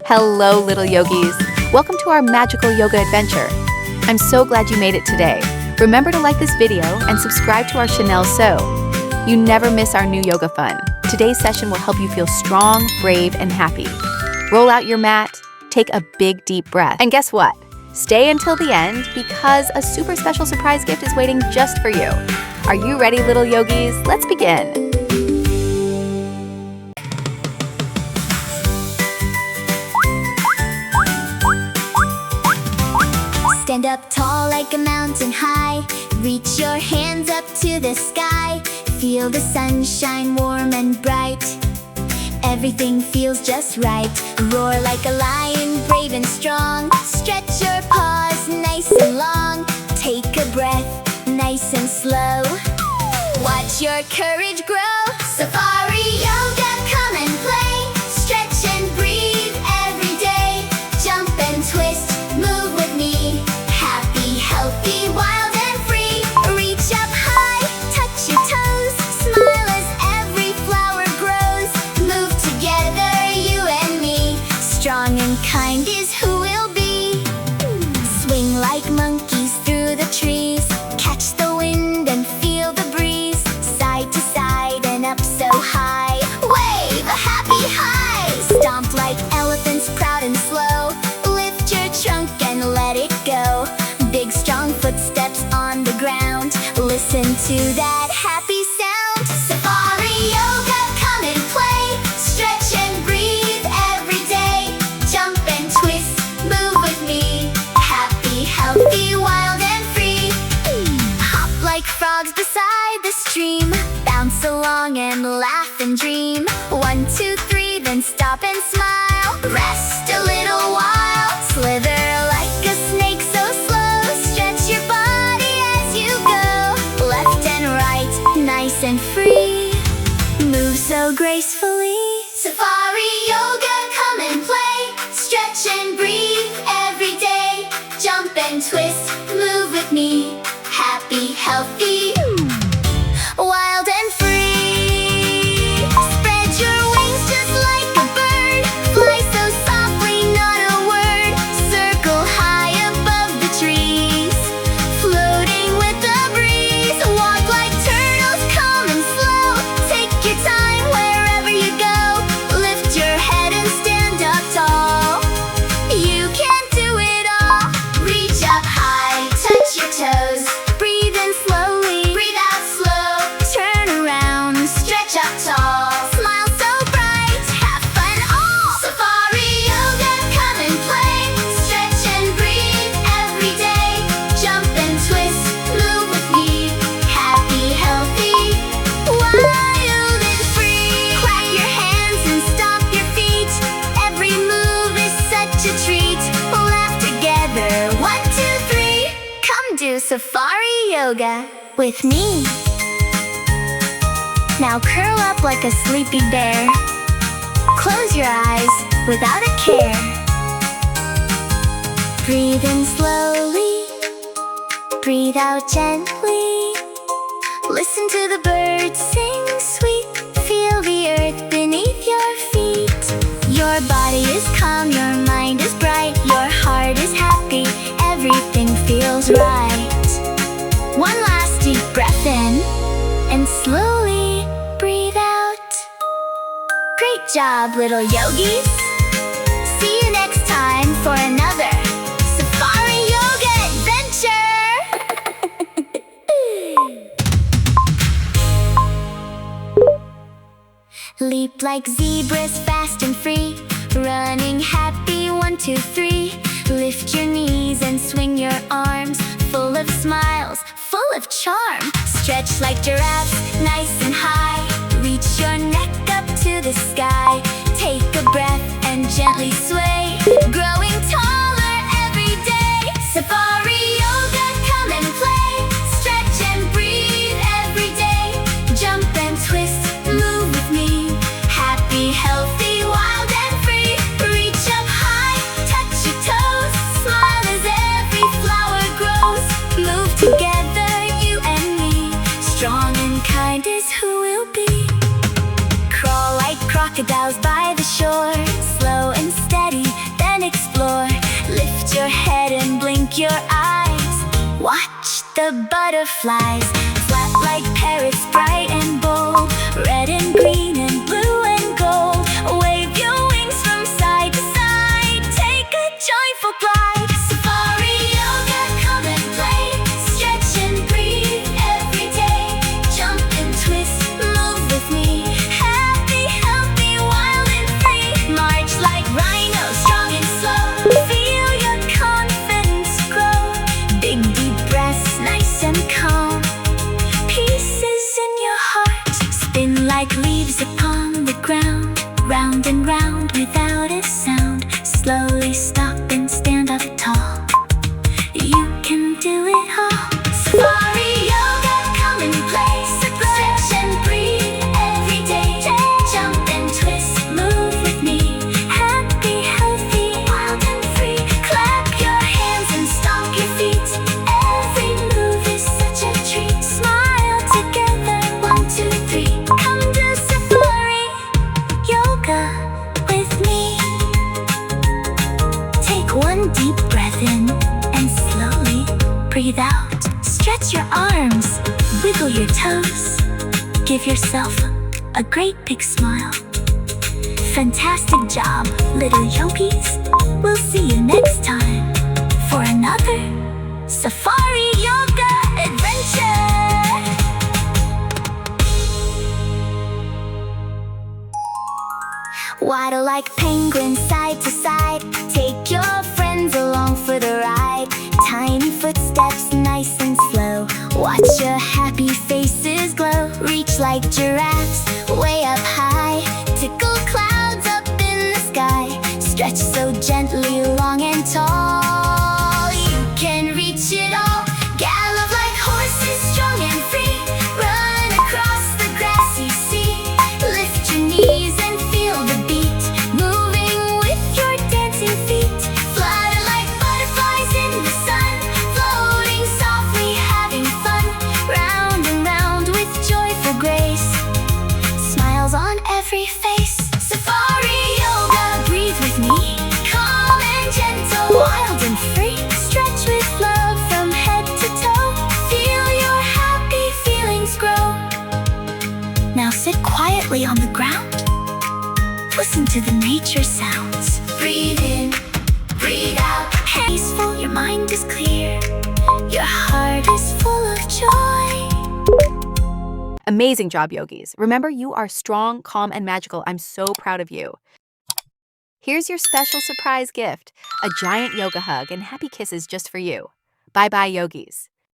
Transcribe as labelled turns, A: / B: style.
A: Hello, little yogis. Welcome to our magical yoga adventure. I'm so glad you made it today. Remember to like this video and subscribe to our Chanel so you never miss our new yoga fun. Today's session will help you feel strong, brave, and happy. Roll out your mat, take a big deep breath, and guess what? Stay until the end because a super special surprise gift is waiting just for you. Are you ready, little yogis? Let's begin.
B: Stand up tall like a mountain high. Reach your hands up to the sky. Feel the sunshine warm and bright. Everything feels just right. Roar like a lion, brave and strong. Stretch your paws nice and long. Take a breath, nice and slow. Watch your courage grow. Safari yoga, come and play. Stretch and breathe every day. Jump and twist, move with me. Happy, healthy, wild and free. Reach up high, touch your toes. Smile as every flower grows. Move together, you and me. Strong and kind is who we'll be. Swing like monkeys through the trees. Catch the wind and feel the breeze. Side to side and up so high. Wave a happy high. Stomp like elephants, proud and slow. Lift your trunk and let it go. Big strong footsteps on the ground. Listen to that happy sound. Safari yoga, come and play. Stretch and breathe every day. Jump and twist, move with me. Happy, healthy, wild and free. Hop like frogs beside the stream. Bounce along and laugh and dream. 1, 2, 3, then stop and smile. Rest a little while. Slither like a snake so slow. Stretch your body as you go. Left and right, nice and free. Move so gracefully. Safari yoga, come and play. Stretch and breathe every day. Jump and twist, move with me. Happy, healthy, wild and free. Spread your wings just like a bird. Fly so softly, not a word. Circle high above the trees. Floating with the breeze. Walk like turtles, calm and slow. Take your time wherever you go. Lift your head and stand up tall. You can do it all. Reach up high, touch your toes. Breathe in slowly, breathe out slow. Turn around, stretch up tall. Smile so bright, have fun all. Safari yoga, come and play. Stretch and breathe every day. Jump and twist, move with me. Happy, healthy, wild and free. Clap your hands and stomp your feet. Every move is such a treat. Laugh together, 1, 2, 3. Come do Safari yoga with me. Now curl up like a sleepy bear. Close your eyes without a care. Breathe in slowly. Breathe out gently. Listen to the birds sing sweet. Feel the earth beneath your feet. Your body is calm, your mind is bright. Your heart is happy, everything feels right. One last deep breath in and slowly breathe out. Great job, little yogis. See you next time for another Safari Yoga adventure. Leap like zebras, fast and free. Running happy, 1, 2, 3. Lift your knees and swing your arms. Full of smiles, full of charm. Stretch like giraffes, nice and high. Reach your neck up to the sky. Take a breath and gently sway. Growing taller every day. Safari yoga, come and play. Stretch and breathe every day. Jump and twist, move with me. Happy, healthy, wild and free. Reach up high, touch your toes. Smile as every flower grows. Move together, you and me. Strong and kind is who we'll be. Crawl like crocodiles by the shore. Slow and steady, your eyes. Watch the butterflies flap like parrots, bright and bold, red and green and blue and gold. Wave your wings from side to side, take a joyful glide. Safari yoga, come and play, stretch and breathe every day. Jump and twist, move with me, happy, healthy, wild and free. March like rhinos, strong and slow, feel your confidence grow. Big deep breaths, nice and calm, pieces in your heart. Spin like leaves upon the ground, round and round without a sound. Slowly stop and stand up tall, you can do it all. Safari yoga, come and play, stretch and breathe every day. Jump and twist, move with me, happy, healthy, wild and free. Clap your hands and stomp your feet, every move is such a treat. Smile together, 1, 2, 3. Come to Safari yoga with me. Take one deep breath in and slowly breathe out. Stretch your arms, wiggle your toes, give yourself a great big smile. Fantastic job, little yogis. We'll see you next time for another Safari Yoga adventure. Waddle like penguins side to side, take your friends along for the ride. Tiny footsteps, nice and slow, watch your happy faces glow. Reach like giraffes, way up high, tickle clouds up in the sky. Stretch so gently, long and tall, you can reach it all. Gallop like horses, strong and free, run across the grassy sea. Lift your knees and feel the beat, moving with your dancing feet. Flutter like butterflies in the sun, floating softly, having fun. Round and round with joyful grace, smiles on every face. Safari yoga, breathe with me, calm and gentle, wild and free. Stretch with love from head to toe, feel your happy feelings grow. Now sit quietly on the ground, listen to the nature sounds. Breathe in, breathe out, peaceful, your mind is clear, your heart is full of joy.
A: Amazing job, yogis. Remember, you are strong, calm, and magical. I'm so proud of you. Here's your special surprise gift, a giant yoga hug and happy kisses just for you. Bye-bye, yogis.